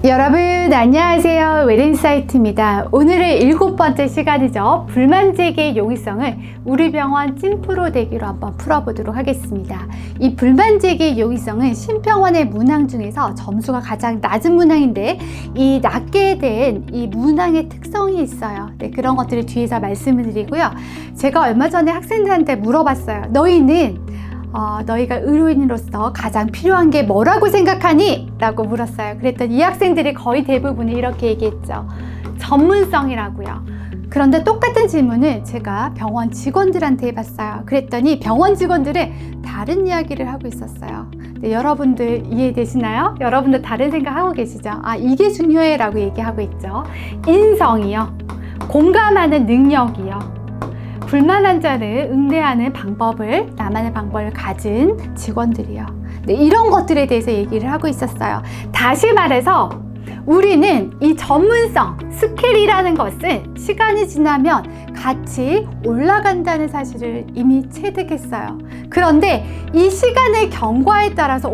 여러분 안녕하세요. 웰인사이트입니다. 오늘은 7번째 시간이죠. 불만제기의 용이성을 우리 병원 찐프로 되기로 한번 풀어보도록 하겠습니다. 이 불만제기의 용이성은 신병원의 문항 중에서 점수가 가장 낮은 문항인데, 이 낮게 된 이 문항의 특성이 있어요. 네, 그런 것들을 뒤에서 말씀을 드리고요. 제가 얼마 전에 학생들한테 물어봤어요. 너희가 의료인으로서 가장 필요한 게 뭐라고 생각하니? 라고 물었어요. 그랬더니 이 학생들이 거의 대부분이 이렇게 얘기했죠. 전문성이라고요. 그런데 똑같은 질문을 제가 병원 직원들한테 해봤어요. 그랬더니 병원 직원들은 다른 이야기를 하고 있었어요. 네, 여러분들 이해되시나요? 여러분들 다른 생각하고 계시죠? 이게 중요해 라고 얘기하고 있죠. 인성이요, 공감하는 능력이요, 불만 환자를 응대하는 방법을, 나만의 방법을 가진 직원들이요. 네, 이런 것들에 대해서 얘기를 하고 있었어요. 다시 말해서 우리는 이 전문성, 스킬이라는 것은 시간이 지나면 같이 올라간다는 사실을 이미 체득했어요. 그런데 이 시간의 경과에 따라서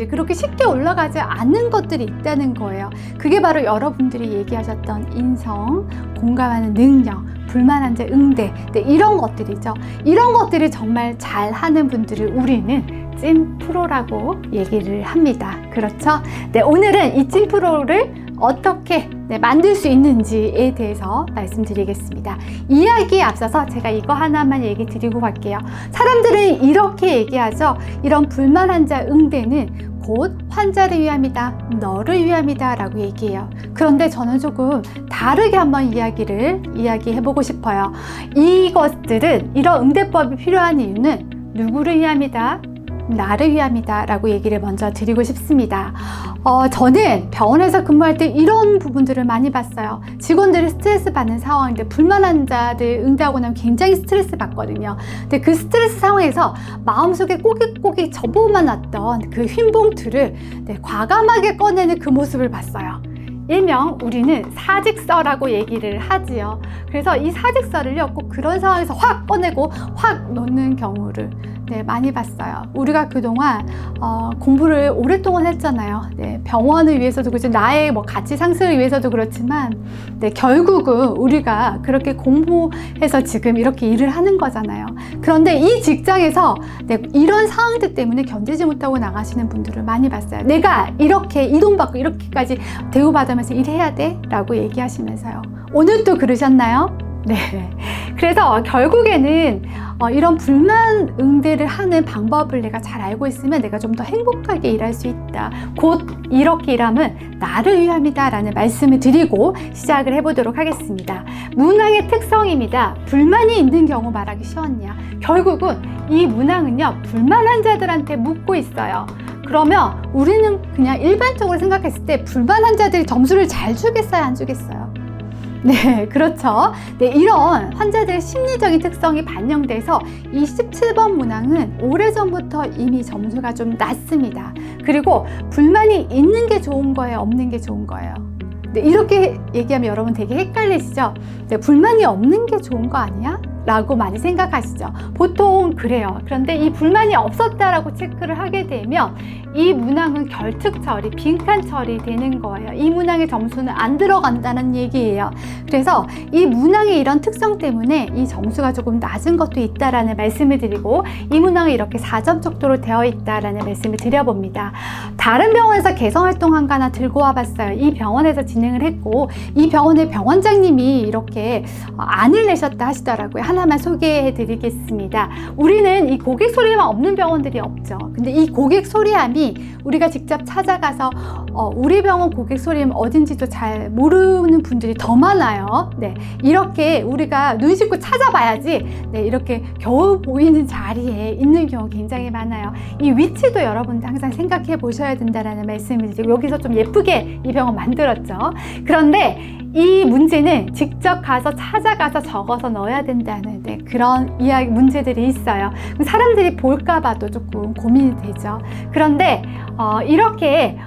그렇게 쉽게 올라가지 않는 것들이 있다는 거예요. 그게 바로 여러분들이 얘기하셨던 인성, 공감하는 능력, 불만 환자 응대, 네, 이런 것들이죠. 이런 것들을 정말 잘하는 분들을 우리는 찐프로라고 얘기를 합니다. 그렇죠? 네, 오늘은 이 찐프로를 어떻게 만들 수 있는지에 대해서 말씀드리겠습니다. 이야기에 앞서서 제가 이거 하나만 얘기 드리고 갈게요. 사람들은 이렇게 얘기하죠. 이런 불만 환자 응대는 곧 환자를 위함이다, 너를 위함이다 라고 얘기해요. 그런데 저는 조금 다르게 한번 이야기해보고 싶어요. 이것들은, 이런 응대법이 필요한 이유는 누구를 위함이다, 나를 위함이다 라고 얘기를 먼저 드리고 싶습니다. 저는 병원에서 근무할 때 이런 부분들을 많이 봤어요. 직원들이 스트레스 받는 상황인데, 불만 환자들 응대하고 나면 굉장히 스트레스 받거든요. 근데 그 스트레스 상황에서 마음속에 꼬깃꼬깃 접어만 놨던 그 흰 봉투를 과감하게 꺼내는 그 모습을 봤어요. 일명 우리는 사직서라고 얘기를 하지요. 그래서 이 사직서를요, 꼭 그런 상황에서 확 꺼내고 확 놓는 경우를 많이 봤어요. 우리가 그동안 공부를 오랫동안 했잖아요. 병원을 위해서도 그렇지, 나의 가치 상승을 위해서도 그렇지만, 결국은 우리가 그렇게 공부해서 지금 이렇게 일을 하는 거잖아요. 그런데 이 직장에서 이런 상황들 때문에 견디지 못하고 나가시는 분들을 많이 봤어요. 내가 이렇게 이 돈 받고 이렇게까지 대우받으면서 일해야 돼? 라고 얘기하시면서요. 오늘도 그러셨나요? 네. 그래서 결국에는 이런 불만 응대를 하는 방법을 내가 잘 알고 있으면 내가 좀 더 행복하게 일할 수 있다. 곧 이렇게 일하면 나를 위함이다 라는 말씀을 드리고 시작을 해보도록 하겠습니다. 문항의 특성입니다. 불만이 있는 경우 말하기 쉬웠냐? 결국은 이 문항은요, 불만 환자들한테 묻고 있어요. 그러면 우리는 그냥 일반적으로 생각했을 때 불만 환자들이 점수를 잘 주겠어요, 안 주겠어요? 네, 그렇죠. 이런 환자들의 심리적인 특성이 반영돼서 이 17번 문항은 오래전부터 이미 점수가 좀 낮습니다. 그리고 불만이 있는 게 좋은 거예요, 없는 게 좋은 거예요? 이렇게 얘기하면 여러분 되게 헷갈리시죠? 불만이 없는 게 좋은 거 아니야? 라고 많이 생각하시죠. 보통 그래요. 그런데 이 불만이 없었다라고 체크를 하게 되면 이 문항은 결특 처리, 빈칸 처리 되는 거예요. 이 문항의 점수는 안 들어간다는 얘기예요. 그래서 이 문항의 이런 특성 때문에 이 점수가 조금 낮은 것도 있다라는 말씀을 드리고, 이 문항은 이렇게 4점 정도로 되어 있다라는 말씀을 드려봅니다. 다른 병원에서 개성활동한 거 하나 들고 와봤어요. 이 병원에서 진행을 했고, 이 병원의 병원장님이 이렇게 안을 내셨다 하시더라고요. 하나만 소개해 드리겠습니다. 우리는 이 고객 소리만 없는 병원들이 없죠. 근데 이 고객 소리함이 우리가 직접 찾아가서 우리 병원 고객 소리함 어딘지도 잘 모르는 분들이 더 많아요. 이렇게 우리가 눈 씻고 찾아봐야지 이렇게 겨우 보이는 자리에 있는 경우 굉장히 많아요. 이 위치도 여러분들 항상 생각해 보셔야 된다는 말씀을 드리고, 여기서 좀 예쁘게 이 병원 만들었죠. 그런데 이 문제는 직접 찾아가서 적어서 넣어야 된다는 그런 문제들이 있어요. 사람들이 볼까봐도 조금 고민이 되죠. 그런데 이렇게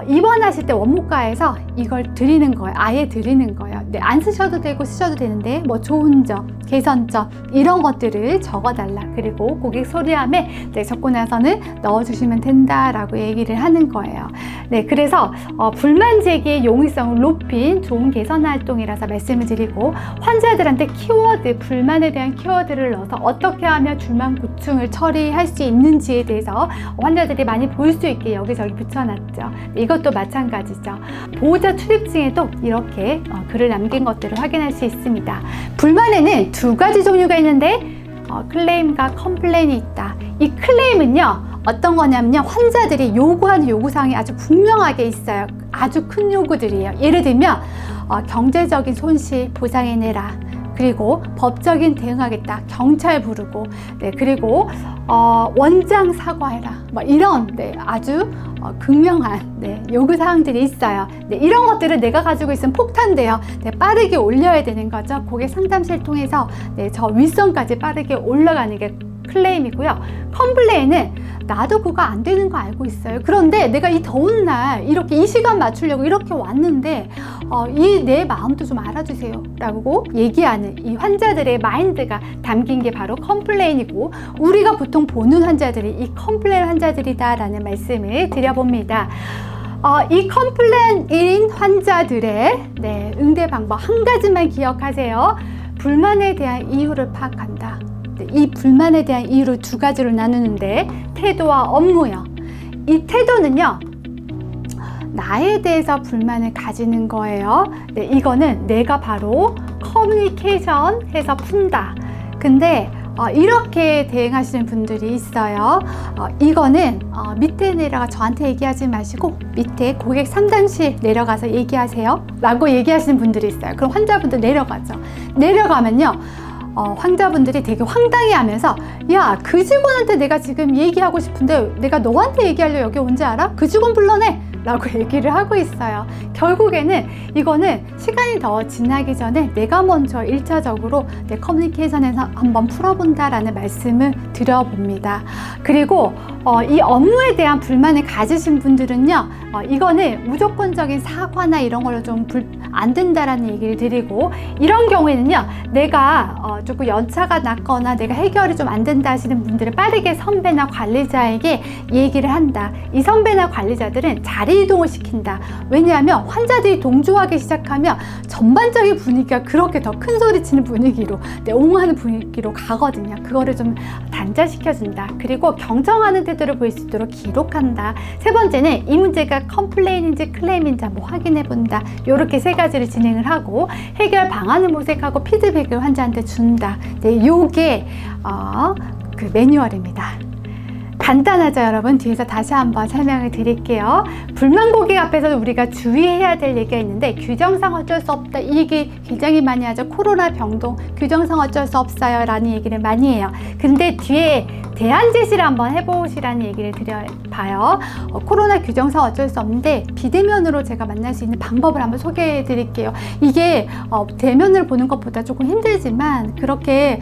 입원하실 때 원무과에서 이걸 드리는 거예요. 아예 드리는 거예요. 안 쓰셔도 되고 쓰셔도 되는데 좋은 점, 개선점 이런 것들을 적어달라. 그리고 고객 소리함에 적고 나서는 넣어주시면 된다라고 얘기를 하는 거예요. 네, 그래서 불만 제기의 용이성을 높인 좋은 개선 활동이라서 말씀을 드리고, 환자들한테 키워드, 불만에 대한 키워드를 넣어서 어떻게 하면 불만 고충을 처리할 수 있는지에 대해서 환자들이 많이 볼 수 있게 여기저기 붙여놨죠. 네, 이것도 마찬가지죠. 보호자 출입증에도 이렇게 글을 남긴 것들을 확인할 수 있습니다. 불만에는 두 가지 종류가 있는데 클레임과 컴플레인이 있다. 이 클레임은요, 어떤 거냐면요, 환자들이 요구하는 요구사항이 아주 분명하게 있어요. 아주 큰 요구들이에요. 예를 들면 경제적인 손실 보상해내라, 그리고 법적인 대응하겠다, 경찰 부르고, 네, 그리고 원장 사과해라, 뭐 이런, 네, 아주 극명한, 네, 요구사항들이 있어요. 네, 이런 것들을 내가 가지고 있으면 폭탄돼요. 네, 빠르게 올려야 되는 거죠. 고객 상담실 통해서, 네, 저 윗선까지 빠르게 올라가는 게 클레임이고요. 컴플레인은 나도 그거 안 되는 거 알고 있어요. 그런데 내가 이 더운 날 이렇게 이 시간 맞추려고 이렇게 왔는데 이 내 마음도 좀 알아주세요 라고 얘기하는 이 환자들의 마인드가 담긴 게 바로 컴플레인이고, 우리가 보통 보는 환자들이 이 컴플레인 환자들이다 라는 말씀을 드려봅니다. 이 컴플레인인 환자들의, 네, 응대 방법 한 가지만 기억하세요. 불만에 대한 이유를 파악한다. 이 불만에 대한 이유를 두 가지로 나누는데, 태도와 업무요. 이 태도는요, 나에 대해서 불만을 가지는 거예요. 네, 이거는 내가 바로 커뮤니케이션 해서 푼다. 근데 이렇게 대응하시는 분들이 있어요. 이거는 밑에 내려가 저한테 얘기하지 마시고 밑에 고객 상담실 내려가서 얘기하세요 라고 얘기하시는 분들이 있어요. 그럼 환자분들 내려가죠. 내려가면요, 환자분들이 되게 황당해 하면서, 야, 그 직원한테 내가 지금 얘기하고 싶은데 내가 너한테 얘기하려고 여기 온지 알아? 그 직원 불러내! 라고 얘기를 하고 있어요. 결국에는 이거는 시간이 더 지나기 전에 내가 먼저 1차적으로 내 커뮤니케이션에서 한번 풀어본다 라는 말씀을 드려봅니다. 그리고 이 업무에 대한 불만을 가지신 분들은요, 이거는 무조건적인 사과나 이런 걸로 좀 안 된다라는 얘기를 드리고, 이런 경우에는요, 내가 조금 연차가 났거나 내가 해결이 좀 안 된다 하시는 분들은 빠르게 선배나 관리자에게 얘기를 한다. 이 선배나 관리자들은 자리 이동을 시킨다. 왜냐하면 환자들이 동조하기 시작하면 전반적인 분위기가 그렇게 더 큰 소리 치는 분위기로, 네, 옹호하는 분위기로 가거든요. 그거를 좀 단절시켜준다. 그리고 경청하는 태도를 보일 수 있도록 기록한다. 세 번째는 이 문제가 컴플레인인지 클레임인지 한번 확인해 본다. 이렇게 세 가지를 진행을 하고 해결 방안을 모색하고 피드백을 환자한테 준다. 네, 요게 그 매뉴얼입니다. 간단하죠, 여러분? 뒤에서 다시 한번 설명을 드릴게요. 불만 고객 앞에서 우리가 주의해야 될 얘기가 있는데, 규정상 어쩔 수 없다, 이 얘기 굉장히 많이 하죠. 코로나 병동 규정상 어쩔 수 없어요 라는 얘기를 많이 해요. 근데 뒤에 대안 제시를 한번 해보시라는 얘기를 드려봐요. 코로나 규정상 어쩔 수 없는데 비대면으로 제가 만날 수 있는 방법을 한번 소개해 드릴게요. 이게 대면을 보는 것보다 조금 힘들지만, 그렇게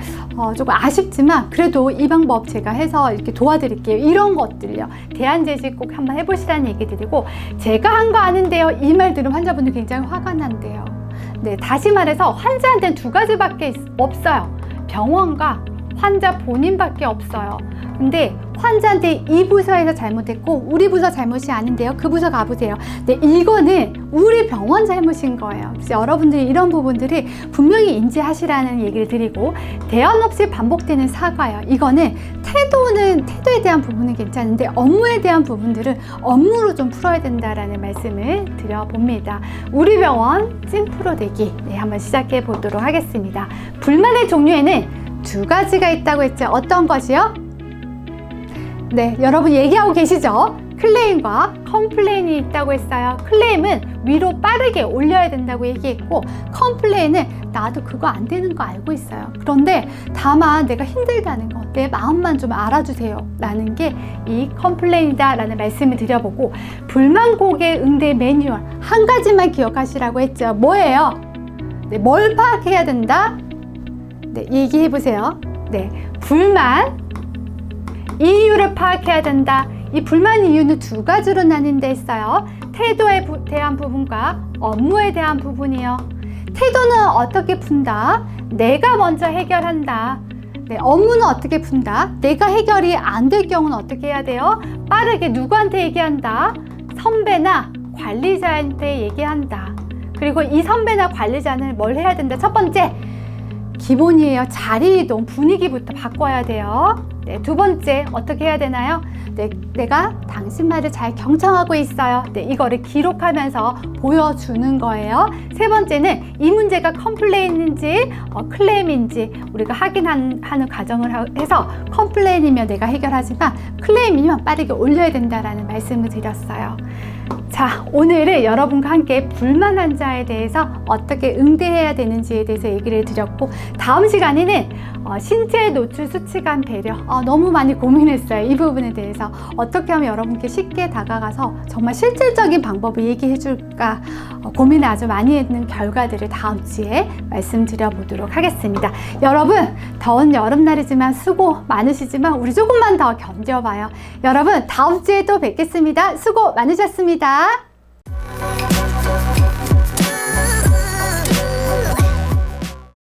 조금 아쉽지만 그래도 이 방법 제가 해서 이렇게 도와드릴게요. 이런 것들요, 대안 제시 꼭 한번 해보시라는 얘기 드리고, 제가 한 거 아는데요, 이 말 들으면 환자분들 굉장히 화가 난대요. 네, 다시 말해서 환자한테는 두 가지밖에 없어요. 병원과 환자 본인밖에 없어요. 근데 환자한테 이 부서에서 잘못했고 우리 부서 잘못이 아닌데요, 그 부서 가보세요. 네, 이거는 우리 병원 잘못인 거예요. 그래서 여러분들이 이런 부분들이 분명히 인지하시라는 얘기를 드리고, 대안 없이 반복되는 사과요. 이거는 태도에 대한 부분은 괜찮은데 업무에 대한 부분들은 업무로 좀 풀어야 된다라는 말씀을 드려봅니다. 우리 병원 찐프로 되기, 네, 한번 시작해 보도록 하겠습니다. 불만의 종류에는 두 가지가 있다고 했죠. 어떤 것이요? 네, 여러분 얘기하고 계시죠? 클레임과 컴플레인이 있다고 했어요. 클레임은 위로 빠르게 올려야 된다고 얘기했고, 컴플레인은 나도 그거 안 되는 거 알고 있어요. 그런데 다만 내가 힘들다는 거, 내 마음만 좀 알아주세요 라는 게 이 컴플레인이다 라는 말씀을 드려보고, 불만 고객 응대 매뉴얼 한 가지만 기억하시라고 했죠. 뭐예요? 네, 뭘 파악해야 된다? 네, 얘기해 보세요. 네, 불만 이유를 파악해야 된다. 이 불만 이유는 두 가지로 나뉜다 했어요. 태도에 대한 부분과 업무에 대한 부분이요. 태도는 어떻게 푼다? 내가 먼저 해결한다. 네, 업무는 어떻게 푼다? 내가 해결이 안 될 경우는 어떻게 해야 돼요? 빠르게 누구한테 얘기한다? 선배나 관리자한테 얘기한다. 그리고 이 선배나 관리자는 뭘 해야 된다? 첫 번째, 기본이에요. 자리 이동, 분위기부터 바꿔야 돼요. 네, 두 번째, 어떻게 해야 되나요? 네, 내가 당신 말을 잘 경청하고 있어요. 네, 이거를 기록하면서 보여주는 거예요. 세 번째는 이 문제가 컴플레인인지 클레임인지 우리가 확인하는 과정을 해서 컴플레인이면 내가 해결하지만 클레임이면 빠르게 올려야 된다라는 말씀을 드렸어요. 자, 오늘은 여러분과 함께 불만 환자에 대해서 어떻게 응대해야 되는지에 대해서 얘기를 드렸고, 다음 시간에는 신체 노출 수치감 배려, 너무 많이 고민했어요. 이 부분에 대해서 어떻게 하면 여러분께 쉽게 다가가서 정말 실질적인 방법을 얘기해 줄까 고민을 아주 많이 했는 결과들을 다음 주에 말씀드려 보도록 하겠습니다. 여러분, 더운 여름날이지만 수고 많으시지만 우리 조금만 더 견뎌봐요. 여러분, 다음 주에 또 뵙겠습니다. 수고 많으셨습니다.